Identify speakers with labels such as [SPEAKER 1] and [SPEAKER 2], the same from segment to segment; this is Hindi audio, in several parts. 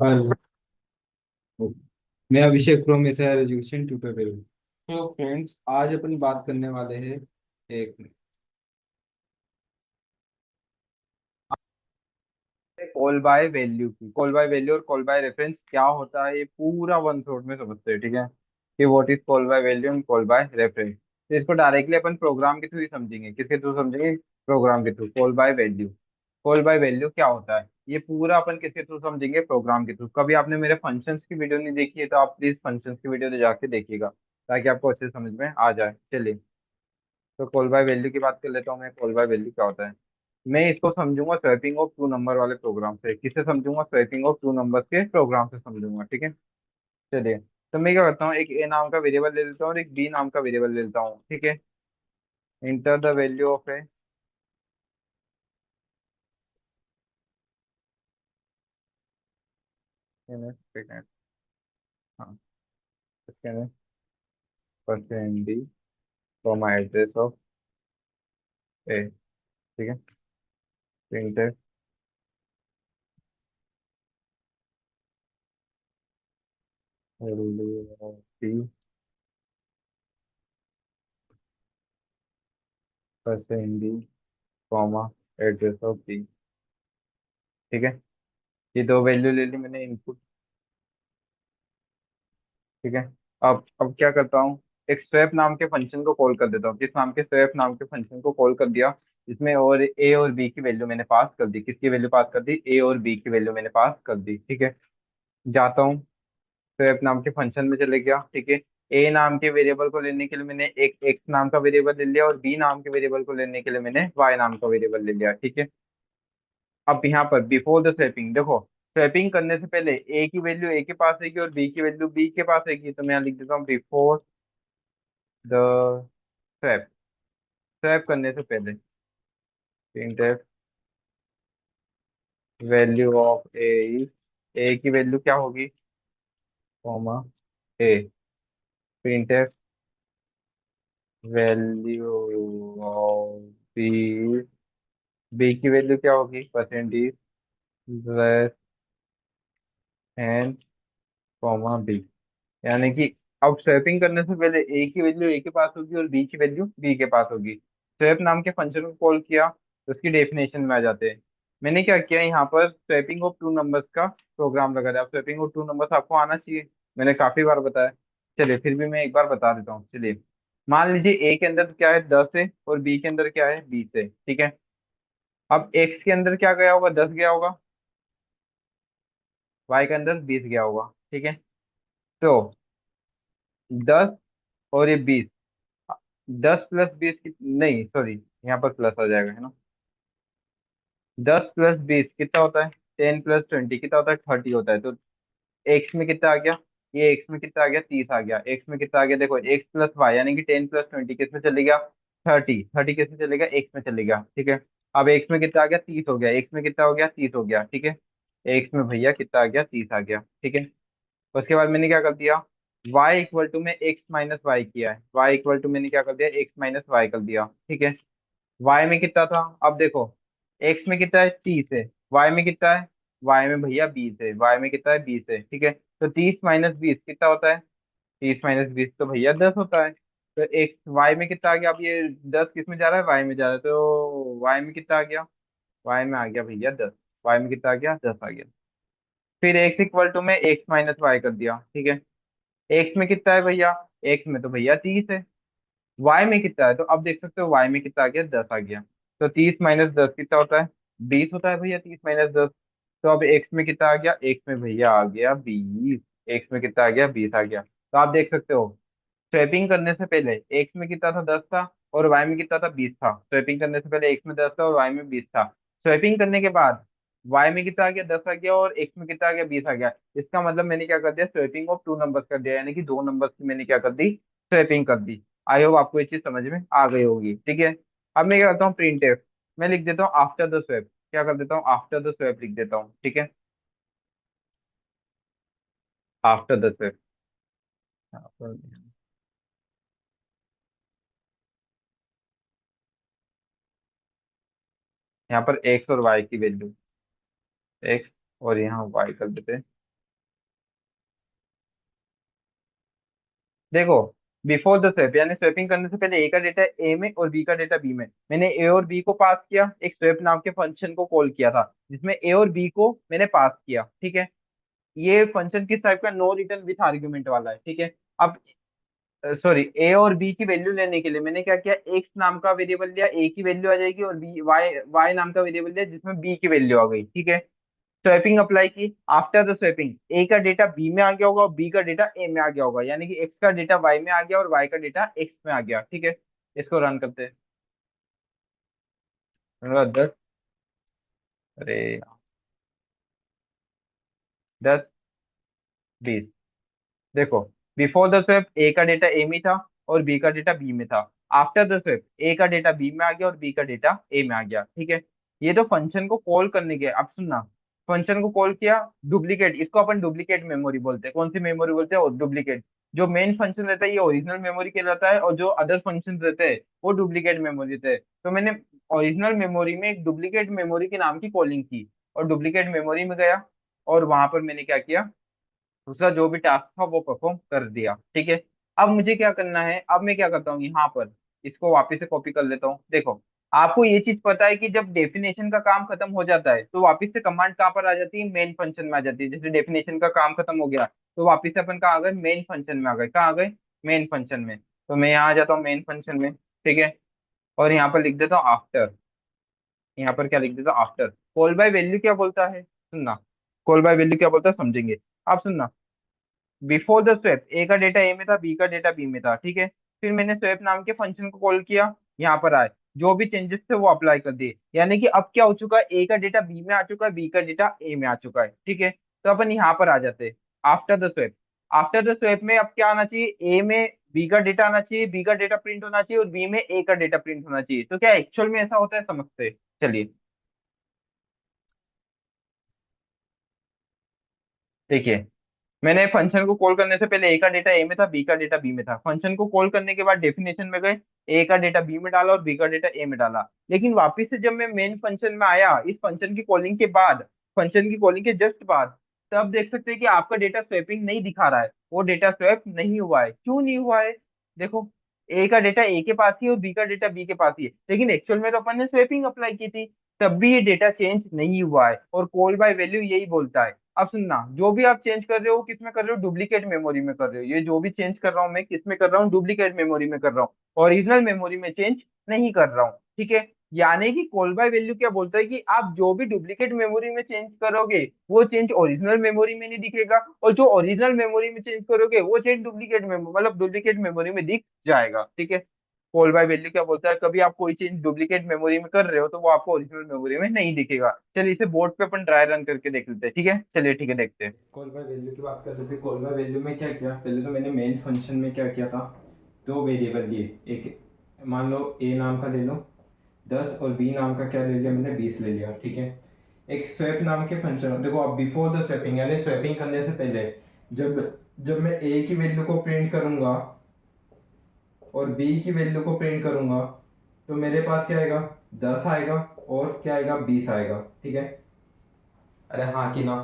[SPEAKER 1] हेलो। मैं Abhishek from S R education tutorial. तो फ्रेंड्स, आज अपन बात करने वाले हैं एक
[SPEAKER 2] कॉल बाय वैल्यू की। कॉल बाय वैल्यू और कॉल बाय रेफरेंस क्या होता है, ये पूरा वन थॉट में समझते हैं। ठीक है कि what is call by value and call by reference. तो इसको डायरेक्टली अपन प्रोग्राम के थ्रू ही समझेंगे। किसके थ्रू समझेंगे? प्रोग्राम के through. Call by value, call by value क्या होता है, ये पूरा अपन किसके थ्रू समझेंगे? प्रोग्राम के थ्रू। कभी आपने मेरे फंक्शंस की वीडियो नहीं देखी है तो आप प्लीज फंक्शंस की वीडियो जाके देखिएगा, ताकि आपको अच्छे से समझ में आ जाए। चलिए, तो कॉल बाय वैल्यू की बात कर लेता हूँ मैं। कॉल बाय वैल्यू क्या होता है, मैं इसको समझूंगा स्वैपिंग ऑफ टू नंबर वाले प्रोग्राम से। किससे समझूंगा? स्वैपिंग ऑफ टू नंबर्स के प्रोग्राम से समझूंगा। ठीक है, चलिए। तो मैं क्या करता हूँ, एक ए नाम का वेरिएबल ले लेता हूँ और एक बी नाम का वेरिएबल ले लेता हूँ। ठीक है, enter the value of A. Second, हाँ, second percent D comma address of A. ठीक है, printer value of B percent D comma address of B. ठीक है, ये दो वैल्यू ले ली मैंने इनपुट। ठीक है, अब क्या करता हूँ, एक स्वैप नाम के फंक्शन को कॉल कर देता हूँ। किस नाम के? स्वैप नाम के फंक्शन को कॉल कर दिया, जिसमें और ए और बी की वैल्यू मैंने पास कर दी। किसकी वैल्यू पास कर दी? ए और बी की वैल्यू मैंने पास कर दी। ठीक है, जाता हूँ, स्वैप नाम के फंक्शन में चले गया। ठीक है, ए नाम के वेरिएबल को लेने के लिए मैंने एक एक्स नाम का वेरिएबल ले लिया और बी नाम के वेरिएबल को लेने के लिए मैंने वाई नाम का वेरिएबल ले लिया। ठीक है, अब यहाँ पर बिफोर द स्वैपिंग देखो, स्वैपिंग करने से पहले ए की वैल्यू ए के पास रहेगी और बी की वैल्यू बी के पास रहेगी। तो मैं यहाँ लिख देता हूँ बिफोर द स्वैप। स्वैप करने से पहले printf value of A, A की वैल्यू क्या होगी? Comma A. Printf value of B, B की वैल्यू क्या होगी? Percentage less N comma B. यानी कि अब स्वैपिंग करने से पहले ए की वैल्यू ए के पास होगी और बी की वैल्यू बी के पास होगी। स्वैप नाम के फंक्शन को कॉल किया तो उसकी डेफिनेशन में आ जाते हैं। मैंने क्या किया यहाँ पर, स्वैपिंग ऑफ टू नंबर्स का प्रोग्राम लगा दिया। अब स्वैपिंग ऑफ टू नंबर्स आपको आना चाहिए, मैंने काफी बार बताया। चलिए फिर भी मैं एक बार बता देता हूँ। चलिए, मान लीजिए ए के अंदर क्या है? 10 है और बी के अंदर क्या है? 20 है। ठीक है, अब एक्स के अंदर क्या गया होगा? 10 गया होगा, वाई के अंदर 20 गया होगा। ठीक है, तो 10 और ये 20, 10 प्लस 20 की नहीं, सॉरी, यहाँ पर प्लस आ जाएगा, है ना। 10 प्लस 20 कितना होता है? 10 प्लस 20 कितना होता है? 30 होता है। तो एक्स में कितना आ गया? ये एक्स में कितना आ गया? 30 आ गया। एक्स में कितना आ गया? देखो, एक्स प्लस वाई यानी कि 10 प्लस 20 किस में चले गया? 30। 30 किस में चले गया? एक्स में चले गया। ठीक है, अब एक्स में कितना आ गया? 30 हो गया। एक्स में कितना हो गया? 30 हो गया। ठीक है, एक्स में भैया कितना आ गया? 30 आ गया। ठीक है, उसके बाद मैंने क्या कर दिया, y इक्वल टू में एक्स माइनस वाई किया है। y इक्वल टू मैंने क्या कर दिया? एक्स माइनस वाई कर दिया। ठीक है, y में कितना था? अब देखो, x में कितना है? 30 है। y में कितना है? y में भैया 20 है। y में कितना है? 20 है। ठीक है, तो 30 माइनस 20 कितना होता है? 30 माइनस 20 तो भैया 10 होता है। तो एक्स y में कितना आ गया? अब ये 10 किस में जा रहा है? y में जा रहा है, तो y में कितना आ गया? y में आ गया भैया 10। y में कितना आ गया? 10 आ गया। फिर x इक्वल टू में एक्स माइनस वाई कर दिया। ठीक है, एक्स में कितना है भैया? एक्स में तो भैया 30 है। वाई में कितना है? तो अब देख सकते हो वाई में कितना आ गया? 10 आ गया। तो 30 माइनस 10 कितना होता है? 20 होता है भैया, 30 माइनस 10। तो अब एक्स में कितना आ गया? एक्स में भैया आ गया 20। एक्स में कितना आ गया? 20 आ गया। तो आप देख सकते हो, स्वैपिंग करने से पहले एक्स में कितना था? 10 था और वाई में कितना था? 20 था। स्वैपिंग करने से पहले एक्स में 10 था और वाई में 20 था। स्वैपिंग करने के बाद वाई में कितना आ गया? 10 आ गया और एक्स में कितना आ गया? 20 आ गया। इसका मतलब मैंने क्या कर दिया? स्वैपिंग ऑफ टू नंबर्स कर दिया, यानी कि दो नंबर्स की मैंने क्या कर दी? स्वैपिंग कर दी। आई होप आपको ये चीज समझ में आ गई होगी। ठीक है, अब मैं क्या करता हूँ, प्रिंट एफ मैं लिख देता हूँ आफ्टर द स्वैप। क्या कर देता हूँ? आफ्टर द स्वैप लिख देता हूँ। ठीक है, आफ्टर द स्वैप। यहाँ पर एक्स और वाई की वैल्यू, एक्स और यहाँ वाई कर देते हैं। देखो, बिफोर द स्वैप यानी स्वैपिंग करने से पहले ए का डेटा ए में और बी का डेटा बी में, मैंने ए और बी को पास किया, एक स्वैप नाम के फंक्शन को कॉल किया था जिसमें ए और बी को मैंने पास किया, ठीक है। ये फंक्शन किस टाइप का, नो रिटर्न विथ आर्ग्यूमेंट वाला है, ठीक है। अब सॉरी, ए और बी की वैल्यू लेने के लिए मैंने क्या किया, एक्स नाम का वेरिएबल लिया, ए की वैल्यू आ जाएगी, और बी वाई वाई नाम का वेरिएबल लिया जिसमें बी की वैल्यू आ गई, ठीक है। स्वैपिंग अप्लाई की, आफ्टर द स्वैपिंग ए का डेटा बी में आ गया होगा और बी का डेटा ए में आ गया होगा, यानी कि एक्स का डेटा वाई में आ गया और वाई का डेटा एक्स में आ गया, ठीक है। इसको रन करते हैं। 10, अरे 10, 20। देखो, बिफोर द स्वेप ए का डेटा ए में था और बी का डेटा बी में था। आफ्टर द स्वेप ए का डेटा बी में आ गया और बी का डेटा ए में आ गया, ठीक है। ये तो फंक्शन को कॉल करने के, अब सुनना, फंक्शन को कॉल किया, डुप्लीकेट, इसको अपन डुप्लीकेट मेमोरी बोलते हैं। कौन सी मेमोरी बोलते हैं, डुप्लीकेट। जो मेन फंक्शन रहता है ये ओरिजिनल मेमोरी कहलाता है, और जो अदर फंक्शन रहते हैं वो डुप्लीकेट मेमोरी रहते हैं। तो मैंने ओरिजिनल मेमोरी में एक डुप्लीकेट मेमोरी के नाम की कॉलिंग की, और डुप्लीकेट मेमोरी में गया, और वहां पर मैंने क्या किया, उसका जो भी टास्क था वो परफॉर्म कर दिया, ठीक है। अब मुझे क्या करना है, अब मैं क्या करता हूँ यहाँ पर, इसको वापस से कॉपी कर लेता हूँ। देखो, आपको ये चीज पता है कि जब डेफिनेशन का काम खत्म हो जाता है तो वापस से कमांड कहाँ पर आ जाती है, मेन फंक्शन में आ जाती है। जैसे डेफिनेशन का काम खत्म हो गया तो वापस से अपन कहाँ आ गए, मेन फंक्शन में आ गए। कहाँ आ गए, मेन फंक्शन में। तो मैं यहाँ आ जाता हूँ मेन फंक्शन में, ठीक है। और यहाँ पर लिख देता हूँ आफ्टर, यहाँ पर क्या लिख देता हूँ, आफ्टर। कॉल बाय वैल्यू क्या बोलता है, सुनना, कॉल बाय वैल्यू क्या बोलता है समझेंगे। आप सुनना, बिफोर द स्वैप ए का डेटा ए में था, बी का डेटा बी में था, ठीक है। फिर मैंने स्वैप नाम के फंक्शन को कॉल किया, यहाँ पर आए, जो भी चेंजेस थे वो अप्लाई कर दिए, यानी कि अब क्या हो चुका है, ए का डेटा बी में आ चुका है, बी का डेटा ए में आ चुका है, ठीक है। तो अपन यहाँ पर आ जाते हैं, after the swap. After the swap में अब क्या आना चाहिए, ए में बी का डेटा आना चाहिए, बी का डेटा प्रिंट होना चाहिए, और बी में ए का डेटा प्रिंट होना चाहिए। तो क्या एक्चुअल में ऐसा होता है, समझते हैं? चलिए देखिए, मैंने फंक्शन को कॉल करने से पहले ए का डेटा ए में था, बी का डेटा बी में था। फंक्शन को कॉल करने के बाद डेफिनेशन में गए, ए का डेटा बी में डाला और बी का डेटा ए में डाला। लेकिन वापस से जब मैं मेन फंक्शन में आया, इस फंक्शन की कॉलिंग के बाद, फंक्शन की कॉलिंग के जस्ट बाद, तब देख सकते हैं कि आपका डेटा स्वैपिंग नहीं दिखा रहा है, वो डेटा स्वैप नहीं हुआ है। क्यों नहीं हुआ है, देखो, ए का डेटा ए के पास ही है और बी का डेटा बी के पास ही है, लेकिन एक्चुअल में तो अपन ने स्वैपिंग अप्लाई की थी, तब भी ये डेटा चेंज नहीं हुआ है। और कॉल बाय वैल्यू यही बोलता है। अब सुनना, जो भी आप चेंज कर रहे हो किस में कर रहे हो, डुप्लीकेट मेमोरी में कर रहे हो। ये जो भी चेंज कर रहा हूँ मैं किस में कर रहा हूँ, डुप्लीकेट मेमोरी में कर रहा हूँ, ओरिजिनल मेमोरी में चेंज नहीं कर रहा हूँ, ठीक है। यानी कि कॉल बाय वैल्यू क्या बोलता है कि आप जो भी डुप्लीकेट मेमोरी में चेंज करोगे वो चेंज ओरिजिनल मेमोरी में नहीं दिखेगा, और जो ओरिजिनल मेमोरी में चेंज करोगे वो चेंज डुप्लीकेट मेमोरी, मतलब डुप्लीकेट मेमोरी में दिख जाएगा, ठीक है। कॉल बाय वैल्यू क्या बोलता है, कभी आप कोई चेंज डुप्लीकेट मेमोरी में कर रहे हो तो वो आपको ओरिजिनल मेमोरी में नहीं दिखेगा। चलिए इसे बोर्ड पे अपन ट्राई रन करके देख लेते हैं, ठीक है। चलिए ठीक है, देखते हैं।
[SPEAKER 1] कॉल बाय वैल्यू की बात कर रहे थे। कॉल बाय वैल्यू में क्या किया, पहले तो मैंने मेन फंक्शन में क्या किया था, दो वेरिएबल लिए। एक मान लो ए नाम का ले लो 10, और बी नाम का क्या ले लिया मैंने, 20 ले लिया, ठीक है। एक स्वैप नाम के फंक्शन, देखो अब बिफोर द स्वैपिंग यानी स्वैपिंग करने से पहले, जब जब मैं ए की वैल्यू को प्रिंट करूंगा और बी की वैल्यू को प्रिंट करूंगा, तो मेरे पास क्या आएगा, 10 आएगा, और क्या आएगा, 20 आएगा, ठीक है। अरे हाँ कि ना,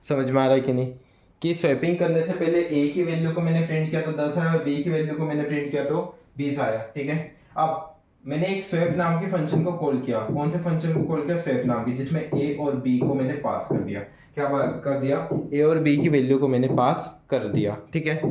[SPEAKER 1] समझ में आ रहा है कि नहीं, कि स्वैपिंग करने से पहले ए की वैल्यू को मैंने प्रिंट किया तो 10 आया, और बी की वैल्यू को मैंने प्रिंट किया तो 20 आया, ठीक है। अब मैंने एक स्वैप नाम के फंक्शन को कॉल किया, कौन से फंक्शन को कॉल किया, स्वैप नाम की, जिसमें ए और बी को मैंने पास कर दिया। क्या कर दिया, ए और बी की वैल्यू को मैंने पास कर दिया, ठीक है।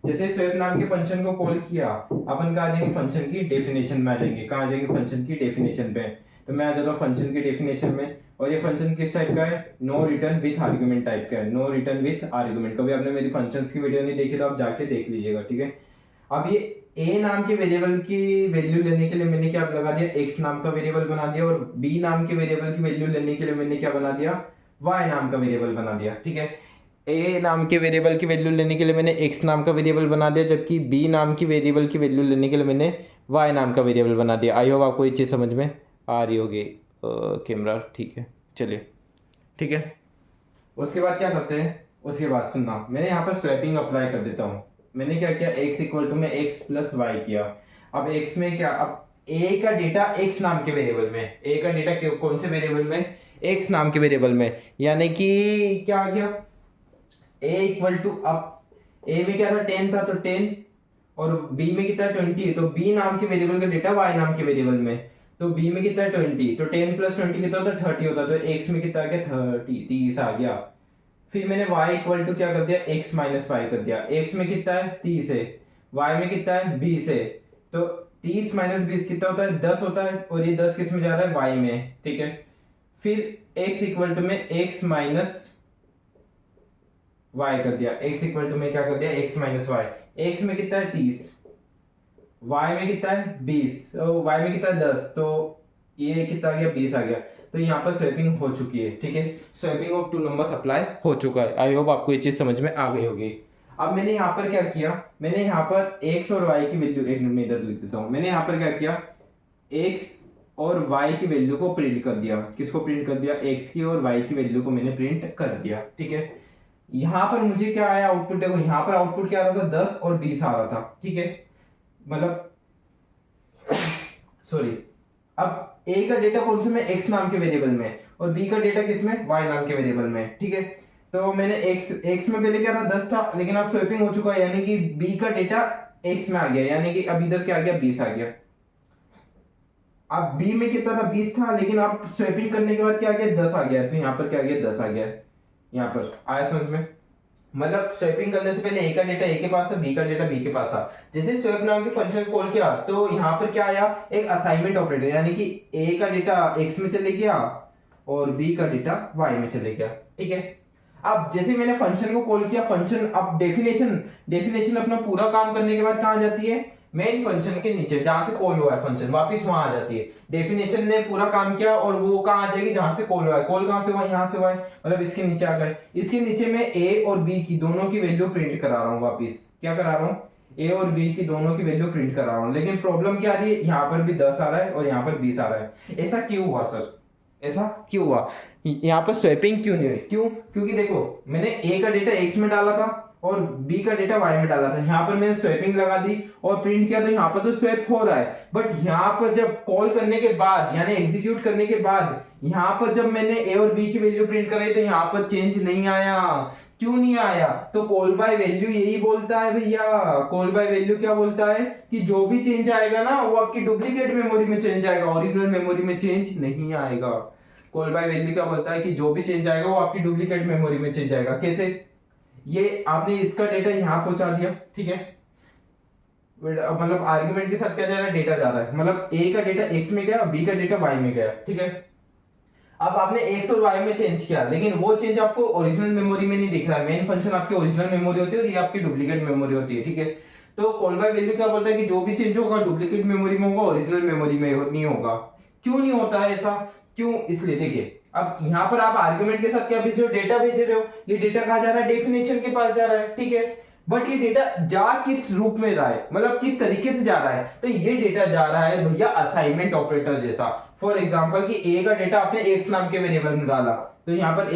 [SPEAKER 1] जैसे स्वैप नाम के फंक्शन को कॉल किया, अपन कहा जाएंगे फंक्शन की डेफिनेशन में आ जाएंगे। कहाँ आ जाएंगे, फंक्शन की डेफिनेशन पे। तो मैं आ जाता हूँ फंक्शन की डेफिनेशन में, और ये फंक्शन किस टाइप का है, no return with argument type का है, नो रिटर्न विथ आर्गुमेंट। कभी आपने मेरी फंक्शंस की वीडियो नहीं देखी तो आप जाके देख लीजिएगा, ठीक है। अब ये ए नाम के वेरिएबल की वैल्यू लेने के लिए मैंने क्या लगा दिया, एक्स नाम का वेरिएबल बना दिया, और बी नाम के वेरिएबल की वैल्यू लेने के लिए मैंने क्या बना दिया, वाई नाम का वेरिएबल बना दिया, ठीक है। ए नाम के वेरिएबल की वैल्यू लेने के लिए मैंने एक्स नाम का वेरिएबल बना दिया, जबकि बी नाम की वेरिएबल की वैल्यू लेने के लिए मैंने वाई नाम का वेरिएबल बना दिया। आई होप आपको ये चीज़ समझ में आ रही होगी। कैमरा ठीक है, चलिए ठीक है। उसके बाद क्या करते हैं, उसके बाद सुनना, मैंने यहाँ पर स्वैपिंग अप्लाई कर देता हूँ। मैंने क्या किया, एक्स इक्वल टू में एक्स प्लस वाई किया। अब एक्स में क्या, अब ए का डेटा एक्स नाम के वेरिएबल में, ए का डेटा कौन से वेरिएबल में, एक्स नाम के वेरिएबल में, यानी कि क्या आ गया, ए इक्वल टू, अब ए में क्या था, 10 था तो 10, और बी में कितना है 20, तो बी नाम के वेरिएबल का डेटा वाई नाम के वेरिएबल में, तो बी में कितना है 20, तो 10 प्लस 20 कितना होता है 30 होता है, तो एक्स में कितना आ गया 30 आ गया। फिर मैंने y इक्वल टू क्या कर दिया x माइनस फाइव कर दिया, x में कितना है 30 है, y में कितना है 20 है, तो 30 माइनस 20 कितना होता है 10 होता है, और ये 10 किस में जा रहा है y में, ठीक है। फिर x इक्वल टू में x माइनस y कर दिया, x इक्वल टू में क्या कर दिया x माइनस वाई, x में कितना है 30, y में कितना है 20, तो y में कितना है 10, तो ये कितना आ गया 20 आ गया। तो यहाँ पर स्वैपिंग हो चुकी है, ठीक है, swapping of two numbers apply हो चुका है। आई होप आपको ये चीज समझ में आ गई होगी। अब मैंने यहाँ पर क्या किया, मैंने यहाँ पर x और y की वैल्यू, एक मिनट में इधर लिख देता हूँ, मैंने यहाँ पर क्या किया x और y की वैल्यू को प्रिंट कर दिया। किसको प्रिंट कर दिया, x की और y की वैल्यू को मैंने प्रिंट कर दिया, ठीक है। यहाँ पर मुझे क्या आया आउटपुट, देखो यहाँ पर आउटपुट क्या आ रहा था 10 और 20 आ रहा था, ठीक है, मतलब सॉरी। अब ए का डेटा कौन से में, x नाम के वेरिएबल में, और b का डेटा किस में, y नाम के वेरिएबल में, ठीक है। तो मैंने x में पहले क्या था 10 था, लेकिन अब स्वैपिंग हो चुका है, यानी कि b का डेटा x में आ गया, यानी कि अब इधर क्या आ गया 20 आ गया। अब b में कितना था 20 था, लेकिन अब स्वैपिंग करने के बाद क्या आ गया 10 आ गया, तो यहाँ पर क्या आ गया 10 आ गया। यहाँ पर आया समझ में, मतलब स्वैपिंग करने से पहले ए का डेटा ए के पास था, बी का डेटा बी के पास था। जैसे स्वैप नाम के फंक्शन को कॉल किया तो यहाँ पर क्या आया, एक असाइनमेंट ऑपरेटर, यानी कि ए का डेटा एक्स में चले गया और बी का डेटा वाई में चले गया, ठीक है। अब जैसे मैंने फंक्शन को कॉल किया, फंक्शन अब डेफिनेशन अपना पूरा काम करने के बाद कहाँ जाती है, मेन फंक्शन के नीचे जहां से कॉल हुआ है फंक्शन, वापस वहां आ जाती है। डेफिनेशन ने पूरा काम किया और वो कहाँ आ जाएगी, जहां से कॉल हुआ है। कॉल कहां से हुआ है, यहाँ से हुआ है, मतलब इसके नीचे आ गए। इसके नीचे मैं ए और बी की दोनों की वैल्यू प्रिंट करा रहा हूँ, वापिस क्या करा रहा हूँ, ए और बी की दोनों की वैल्यू प्रिंट करा रहा हूँ। लेकिन प्रॉब्लम क्या आ रही है, यहाँ पर भी 10 आ रहा है और यहाँ पर 20 आ रहा है। ऐसा क्यों हुआ सर, ऐसा क्यों हुआ, यहाँ पर स्वैपिंग क्यों नहीं हुई, क्यों, क्योंकि देखो मैंने ए का डेटा एक्स में डाला था और बी का डेटा वाई में डाला था। यहाँ पर मैंने स्वैपिंग लगा दी और प्रिंट किया, तो यहाँ पर तो स्वैप हो रहा है, बट यहाँ पर जब कॉल करने के बाद यानी एग्जीक्यूट करने के बाद यहाँ पर जब मैंने ए और बी की वैल्यू प्रिंट कराई तो यहाँ पर चेंज नहीं आया। क्यों नहीं आया, तो कॉल बाय वैल्यू यही बोलता है भैया, कॉल बाय वैल्यू क्या बोलता है कि जो भी चेंज आएगा ना वो आपकी डुप्लीकेट मेमोरी में चेंज आएगा, ओरिजिनल मेमोरी में चेंज नहीं आएगा। कॉल बाय वैल्यू क्या बोलता है कि जो भी चेंज आएगा वो आपकी डुप्लीकेट मेमोरी में चेंज आएगा। कैसे, ये आपने इसका डेटा यहाँ पहुंचा दिया, ठीक है, मतलब आर्गुमेंट के साथ क्या जा रहा है, डेटा जा रहा है, मतलब ए का डेटा एक्स में गया, बी का डेटा वाई में गया, ठीक है। अब आपने एक्स और वाई में चेंज किया, लेकिन वो चेंज आपको ओरिजिनल मेमोरी में नहीं दिख रहा है। मेन फंक्शन आपकी ओरिजिनल मेमोरी होती है और ये आपकी डुप्लीकेट मेमोरी होती है, ठीक है। तो कॉल बाय वैल्यू क्या बोलता है कि जो भी चेंज होगा डुप्लीकेट मेमोरी में होगा, ओरिजिनल मेमोरी में नहीं होगा। क्यों नहीं होता है ऐसा, क्यों, इसलिए देखिए अब यहाँ पर आप आर्गुमेंट के साथ क्या भेज रहे हो, डेटा भेज रहे हो, ये डेटा कहाँ जा रहा है, डेफिनेशन के पास जा रहा है, ठीक है। बट ये डेटा जा किस रूप में रहा है, मतलब किस तरीके से जा रहा है, तो ये डेटा जा रहा है भैया असाइनमेंट ऑपरेटर जैसा। फॉर एग्जांपल कि ए का डेटा आपने एक्स नाम के वेरिएबल में डाला, तो यहाँ पर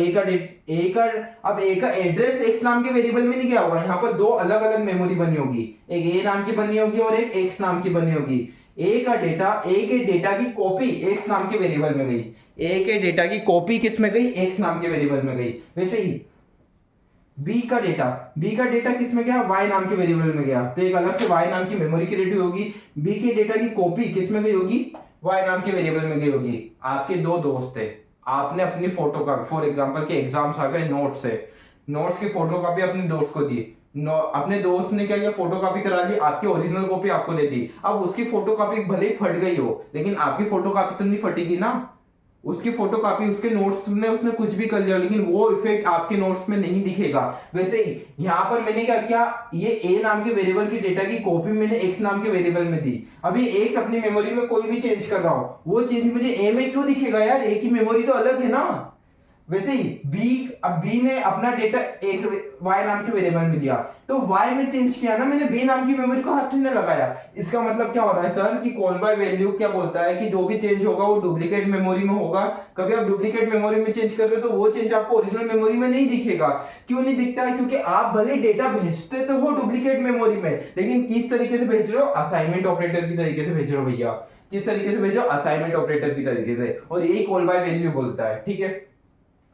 [SPEAKER 1] अब ए का एड्रेस एक्स नाम के वेरिएबल में नहीं गया होगा, यहाँ पर दो अलग अलग मेमोरी बनी होगी, एक ए नाम की बनी होगी और एक एक्स नाम की बनी होगी। ए के डेटा की कॉपी एक्स नाम के वेरिएबल में गई, ए के डेटा की कॉपी किस में गई, एक्स नाम के वेरिएबल में गई। वैसे ही बी का डेटा किस में गया, y नाम के वेरिएबल में गया, तो एक अलग से y नाम की मेमोरी क्रिएट हुई होगी। बी के डेटा की कॉपी किस में गई होगी, y नाम के वेरिएबल में गई होगी। आपके दो दोस्त थे, आपने अपनी फोटो कॉपी, फॉर एग्जांपल के एग्जाम्स आ गए, नोट्स है, नोट्स की फोटो कॉपी अपने दोस्त को दी, अपने दोस्त ने क्या किया, फोटो कॉपी करा दी, आपकी ओरिजिनल कॉपी आपको दे दी। अब उसकी फोटो कॉपी भले ही फट गई हो, लेकिन आपकी फोटो कॉपी तो नहीं फटेगी ना, उसकी फोटो कॉपी, उसके नोट्स में उसने कुछ भी कर लिया, लेकिन वो इफेक्ट आपके नोट्स में नहीं दिखेगा। वैसे ही यहाँ पर मैंने क्या किया, ये ए नाम के वेरिएबल की डेटा की कॉपी मैंने एक्स नाम के वेरिएबल में दी। अभी एक्स अपनी मेमोरी में कोई भी चेंज कर रहा हो, वो चेंज मुझे ए में क्यों दिखेगा यार, ए की मेमोरी तो अलग है ना। वैसे ही बी ने अपना डेटा एक वाई नाम के वेरिएबल में दिया, तो वाई में चेंज किया ना मैंने, बी नाम की मेमोरी को हाथ नहीं लगाया। इसका मतलब क्या हो रहा है सर कि कॉल बाय वैल्यू क्या बोलता है कि जो भी चेंज होगा वो डुप्लीकेट मेमोरी में होगा। कभी आप डुप्लीकेट मेमोरी में चेंज कर रहे हो तो वो चेंज आपको ओरिजिनल मेमोरी में नहीं दिखेगा। क्यों नहीं दिखता है, क्योंकि आप भले डेटा भेजते तो हो डुप्लीकेट मेमोरी में, लेकिन किस तरीके से भेज रहे हो, असाइनमेंट ऑपरेटर की तरीके से भेज रहे हो भैया। किस तरीके से भेजो, असाइनमेंट ऑपरेटर की तरीके से, और यही कॉल बाय वैल्यू बोलता है, ठीक है।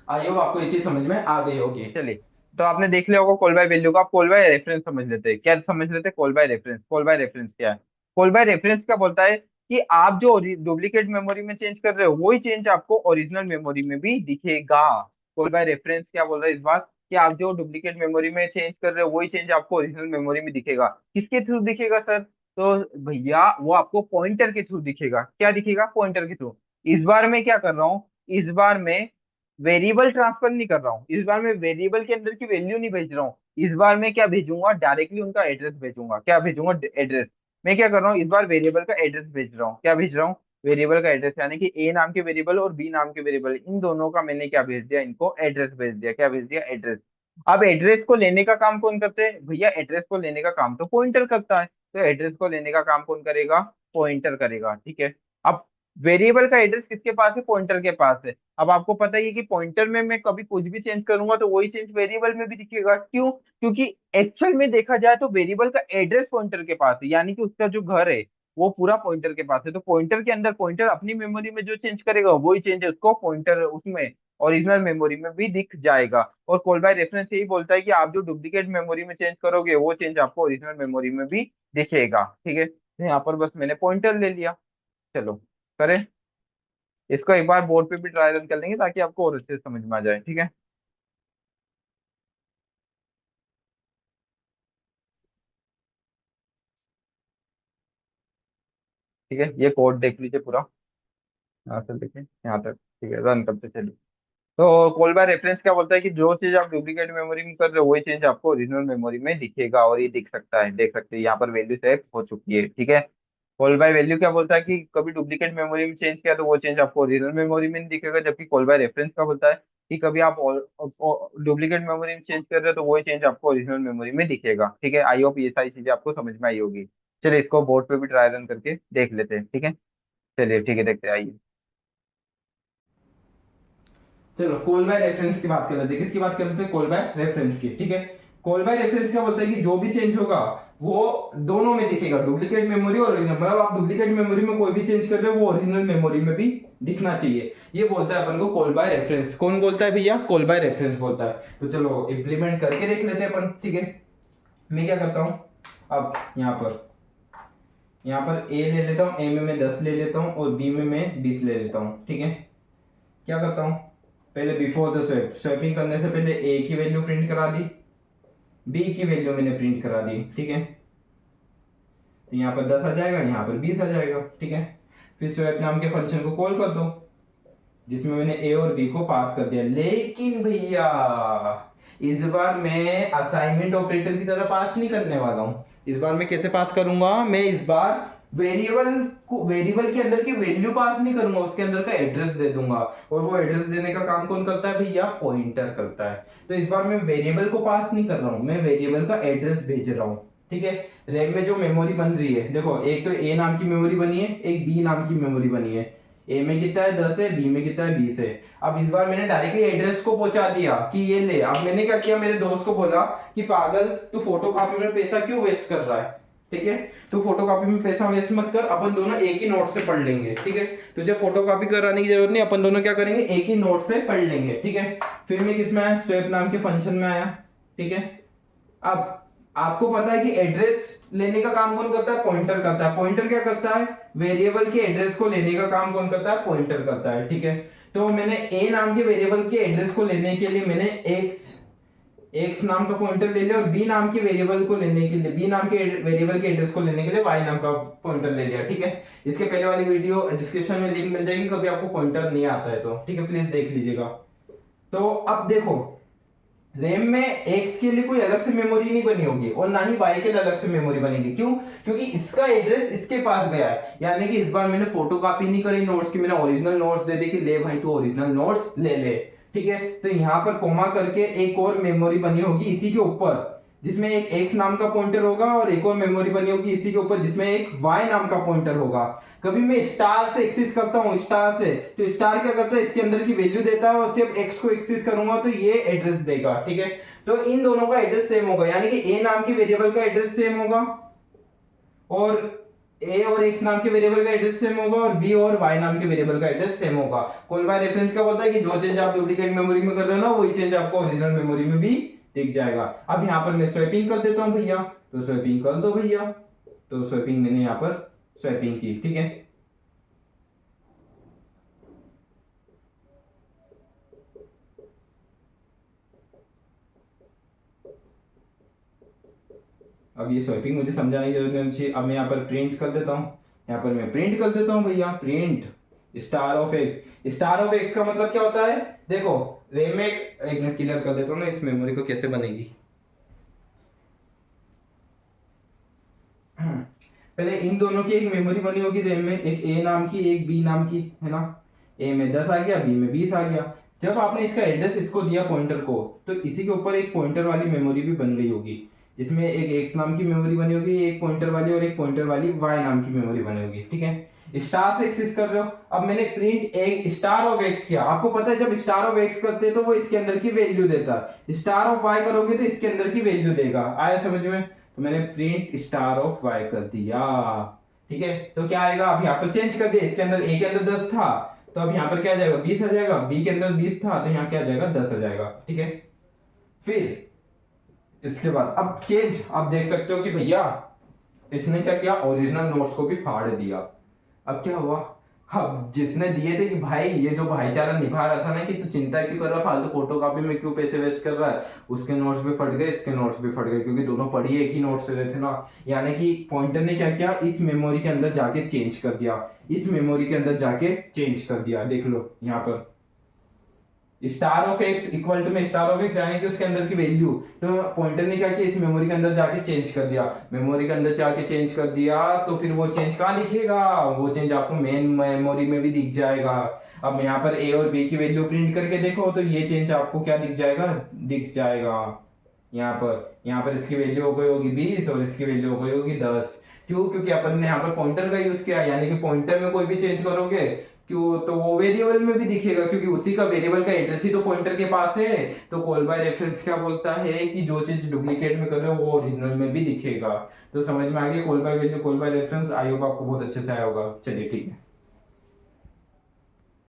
[SPEAKER 1] आई होप आपको ये चीज समझ में आ गई होगी।
[SPEAKER 2] चलिए तो आपने देख लिया होगा कॉल बाय वैल्यू का। आप कॉल बाय रेफरेंस समझ लेते हैं, क्या समझ लेते हैं call by reference. Call by reference क्या है? कॉल बाय रेफरेंस क्या बोलता है कि आप जो डुप्लीकेट मेमोरी में चेंज कर रहे हो वही चेंज आपको ओरिजिनल मेमोरी में भी दिखेगा। कॉल बाय रेफरेंस क्या बोल रहा है इस बार, कि आप जो डुप्लीकेट मेमोरी में चेंज कर रहे हो वही चेंज आपको ओरिजिनल मेमोरी में दिखेगा। किसके थ्रू दिखेगा सर? तो भैया वो आपको पॉइंटर के थ्रू दिखेगा। क्या दिखेगा? पॉइंटर के थ्रू। इस बार मैं क्या कर रहा हूँ, इस बार मैं वेरिएबल ट्रांसफर नहीं कर रहा हूँ, इस बार मैं वेरिएबल के अंदर की वैल्यू नहीं भेज रहा हूँ। इस बार मैं क्या भेजूंगा, डायरेक्टली उनका एड्रेस भेजूंगा। क्या भेजूंगा? एड्रेस। मैं क्या कर रहा हूँ, इस बार वेरिएबल का एड्रेस भेज रहा हूँ। क्या भेज रहा हूँ? वेरिएबल का एड्रेस, यानी कि ए नाम के वेरिएबल और बी नाम के वेरिएबल, इन दोनों का मैंने क्या भेज दिया, इनको एड्रेस भेज दिया। क्या भेज दिया? एड्रेस। अब एड्रेस को लेने का काम कौन करते हैं भैया? एड्रेस को लेने का काम तो पॉइंटर करता है। तो एड्रेस को लेने का काम कौन करेगा? पॉइंटर करेगा, ठीक है। अब वेरिएबल का एड्रेस किसके पास है? पॉइंटर के पास है। अब आपको पता ही है कि पॉइंटर में मैं कभी कुछ भी चेंज करूंगा तो वही चेंज वेरिएबल में भी दिखेगा। क्यों? क्योंकि एक्चुअल में देखा जाए तो वेरिएबल का एड्रेस पॉइंटर के पास है, यानी कि उसका जो घर है वो पूरा पॉइंटर के पास है। तो पॉइंटर के अंदर पॉइंटर अपनी मेमोरी में जो चेंज करेगा वही चेंज उसको पॉइंटर उसमें ओरिजिनल मेमोरी में भी दिख जाएगा। और कॉल बाय रेफरेंस यही बोलता है कि आप जो डुप्लीकेट मेमोरी में चेंज करोगे वो चेंज आपको ओरिजिनल मेमोरी में भी दिखेगा, ठीक है। तो यहाँ पर बस मैंने पॉइंटर ले लिया। चलो करें, इसको एक बार बोर्ड पे भी ट्राई रन कर लेंगे ताकि आपको और अच्छे से समझ में आ जाए, ठीक है। ठीक है, ये कोड देख लीजिए पूरा, यहाँ से देखें यहाँ तक, ठीक है। रन करते चलिए। तो कॉल बाय रेफरेंस क्या बोलता है कि जो चीज आप डुप्लीकेट मेमोरी में कर रहे हो वही चीज आपको ओरिजिनल मेमोरी में दिखेगा, और ये दिख सकता है, देख सकते हैं यहाँ पर वैल्यू सेव हो चुकी है, ठीक है। कॉल बाय वैल्यू क्या बोलता है कि कभी डुप्लीकेट मेमोरी में चेंज किया तो वो चेंज आपको ओरिजिनल मेमोरी में नहीं दिखेगा। जबकि कॉल बाय रेफरेंस क्या बोलता है कि कभी आप डुप्लीकेट मेमोरी में चेंज कर रहे हो तो वही चेंज आपको ओरिजिनल मेमोरी में दिखेगा, ठीक है। आई होप ये सारी चीजें आपको समझ में आई होगी। चलिए इसको बोर्ड पे भी ट्राई रन करके देख लेते हैं, ठीक है। चलिए ठीक है, देखते हैं, आइए।
[SPEAKER 1] चलो कॉल बाय रेफरेंस की बात कर लेते हैं। किसकी बात कर लेते हैं? कॉल बाय रेफरेंस की, ठीक है। कॉल बाय रेफरेंस क्या बोलता है कि जो भी चेंज होगा वो दोनों में दिखेगा, डुप्लीकेट मेमोरी और ओरिजिनल। मतलब आप डुप्लीकेट मेमोरी में कोई भी चेंज कर रहे हो वो ओरिजिनल मेमोरी में भी दिखना चाहिए। ये बोलता है अपन को कॉल बाय रेफरेंस। कौन बोलता है भैया? कॉल बाय रेफरेंस बोलता है। तो चलो इंप्लीमेंट करके देख लेते हैं अपन, ठीक है। मैं क्या करता हूँ, अब यहाँ पर ए ले लेता हूँ, ए में मैं 10 ले लेता हूँ और बी में मैं 20 ले लेता हूँ, ठीक है। क्या करता हूँ, पहले बिफोर द स्वैप, स्वैपिंग करने से पहले ए की वैल्यू प्रिंट करा दी, बी की वैल्यू मैंने प्रिंट करा दी, ठीक है। तो यहाँ पर 10 आ जाएगा, यहाँ पर 20 आ जाएगा, ठीक है। फिर स्वैप नाम के फंक्शन को कॉल कर दो जिसमें मैंने ए और बी को पास कर दिया। लेकिन भैया इस बार मैं असाइनमेंट ऑपरेटर की तरह पास नहीं करने वाला हूं। इस बार मैं कैसे पास करूंगा, मैं इस बार वेरिएबल के अंदर की वैल्यू पास नहीं करूंगा, उसके अंदर का एड्रेस दे दूंगा। और वो एड्रेस देने का काम कौन करता है भैया? पॉइंटर करता है। तो इस बार मैं वेरिएबल को पास नहीं कर रहा हूं, मैं वेरिएबल का एड्रेस भेज रहा हूं, ठीक है। रैम में जो मेमोरी बन रही है, देखो एक तो ए नाम की मेमोरी बनी है, एक बी नाम की मेमोरी बनी है। ए में कितना है? 10 है, बी में कितना है? 20 है। अब इस बार मैंने डायरेक्टली एड्रेस को पहुंचा दिया कि ये ले। अब मैंने क्या किया, मेरे दोस्त को बोला कि पागल तू फोटोकॉपी में पैसा क्यों वेस्ट कर रहा है, ठीक है। तू फोटोकॉपी में पैसा वेस्ट मत कर, अपन दोनों एक ही नोट से पढ़ लेंगे, ठीक है। तुझे फोटोकॉपी कराने की जरूरत नहीं, अपन दोनों क्या करेंगे, एक ही नोट से पढ़ लेंगे, ठीक है। फिर मैं किसमें आया? स्वैप नाम के फंक्शन में आया, ठीक है। अब आपको पता है कि एड्रेस लेने का काम कौन करता है? पॉइंटर करता है। पॉइंटर क्या करता है? वेरिएबल के एड्रेस को लेने का काम कौन करता है? पॉइंटर करता है, ठीक है। तो मैंने ए नाम के वेरिएबल के एड्रेस को लेने के लिए मैंने एक्स नाम का पॉइंटर ले लिया, और बी नाम के वेरिएबल को लेने के लिए, बी नाम के वेरिएबल के एड्रेस को लेने के लिए वाई नाम का पॉइंटर ले लिया, ठीक है। इसके पहले वाली वीडियो डिस्क्रिप्शन में लिंक मिल जाएगी, कभी आपको पॉइंटर नहीं आता है तो, ठीक है, प्लीज देख लीजिएगा। तो अब देखो, रैम में एक्स के लिए कोई अलग से मेमोरी नहीं बनी होगी और ना ही वाई के लिए अलग से मेमोरी बनेगी। क्यों? क्योंकि इसका एड्रेस इसके पास गया है, यानी कि इस बार मैंने फोटोकॉपी नहीं करी नोट्स की, मैंने ओरिजिनल नोट्स दे दी कि ले भाई तू ओरिजिनल नोट्स ले ले, ठीक है। तो यहाँ पर कोमा करके एक और मेमोरी बनी होगी इसी के ऊपर, जिसमें एक एक्स नाम का पॉइंटर होगा, और एक और मेमोरी बनी होगी इसी के ऊपर जिसमें एक वाई नाम का पॉइंटर होगा। कभी मैं स्टार से एक्सेस करता हूँ, स्टार से, तो स्टार क्या करता है, इसके अंदर की वैल्यू देता है, और सिर्फ एक्स को एक्सेस करूंगा तो ये एड्रेस देगा, ठीक है। तो इन दोनों का एड्रेस सेम होगा, यानी कि ए नाम की वेरिएबल का एड्रेस सेम होगा, और ए और एक्स नाम के वेरिएबल का एड्रेस सेम होगा, और बी और वाई नाम के वेरिएबल का एड्रेस सेम होगा। कॉल बाय रेफरेंस क्या बोलता है कि जो चेंज आप डुप्लीकेट मेमोरी में कर रहे हो ना वही चेंज आपको ओरिजिनल मेमोरी में भी दिख जाएगा। अब यहाँ पर मैं स्वैपिंग कर देता हूँ भैया, तो स्वैपिंग कर दो भैया, तो स्वैपिंग मैंने यहाँ पर स्वैपिंग की, ठीक है। अब ये स्वैपिंग मुझे समझाने की जरूरत नहीं चाहिए। अब मैं यहाँ पर प्रिंट कर देता हूँ, यहाँ पर मैं प्रिंट कर देता हूँ भैया, print star of x. Star of x का मतलब क्या होता है, देखो रैम में एक मिनट क्लियर कर देता हूँ ना इस मेमोरी को कैसे बनेगी। पहले इन दोनों की एक मेमोरी बनी होगी रैम में, एक ए नाम की एक बी नाम की, है ना। ए में 10 आ गया, बी में 20 आ गया। जब आपने इसका एड्रेस इसको दिया पॉइंटर को, तो इसी के ऊपर एक पॉइंटर वाली मेमोरी भी बन गई होगी, जिसमें एक एक्स नाम की मेमोरी बनी होगी, एक पॉइंटर वाली, और एक पॉइंटर वाली वाई नाम की मेमोरी बनी होगी, ठीक है। स्टार से एक्सेस कर रहे हो। अब मैंने प्रिंट एक स्टार ऑफ एक्स किया, आपको पता है जब स्टार ऑफ एक्स करते हैं तो वो इसके अंदर की वैल्यू देता है, स्टार ऑफ वाई करोगे तो इसके अंदर की वैल्यू देगा। आया समझ में। तो मैंने प्रिंट स्टार ऑफ वाई कर दिया, ठीक है। तो क्या आएगा, अब यहाँ पर चेंज कर दिया, इसके अंदर ए के अंदर 10 था, तो अब यहाँ पर क्या आ जाएगा 20 आ जाएगा, बी के अंदर 20 था तो यहाँ क्या आ जाएगा 10 आ जाएगा, ठीक है। फिर इसके बाद अब चेंज, आप देख सकते हो कि भैया इसने क्या किया, ओरिजिनल नोट्स को भी फाड़ दिया। अब क्या हुआ, अब जिसने दिए थे कि भाई ये जो भाईचारा निभा रहा था ना कि तू चिंता क्यों कर रहा है, फालतू फोटो कॉपी में क्यों पैसे वेस्ट कर रहा है, उसके नोट्स भी फट गए, इसके नोट्स भी फट गए, क्योंकि दोनों पढ़ी एक ही नोट से रहे थे ना। यानी कि पॉइंटर ने क्या किया, इस मेमोरी के अंदर जाके चेंज कर दिया, इस मेमोरी के अंदर जाके चेंज कर दिया। देख लो यहाँ पर star of X equal to में स्टार ऑफ एक्स यानी कि उसके अंदर की वैल्यू, तो पॉइंटर ने क्या किया, इस मेमोरी के अंदर जाके चेंज कर दिया, मेमोरी के अंदर जाके चेंज कर दिया, तो फिर वो चेंज कहाँ दिखेगा, वो चेंज आपको मेन मेमोरी में भी दिख जाएगा। अब यहाँ पर ए और बी की वैल्यू प्रिंट करके देखो तो ये चेंज आपको क्या दिख जाएगा, दिख जाएगा। यहाँ पर इसकी वैल्यू हो गई होगी 20 और इसकी वैल्यू हो गई होगी 10। क्यों, क्योंकि अपन ने यहाँ पर पॉइंटर का यूज किया, यानी कि पॉइंटर में कोई भी चेंज करोगे क्यों तो वो वेरिएबल में भी दिखेगा, क्योंकि उसी का वेरिएबल का एड्रेस ही तो पॉइंटर के पास है। तो कॉल बाय रेफरेंस क्या बोलता है कि जो चीज डुप्लीकेट में कर रहे हो वो ओरिजिनल में भी दिखेगा। तो समझ में आ गया call by value, call by reference. I hope आपको बहुत अच्छे से आया होगा। चलिए ठीक है।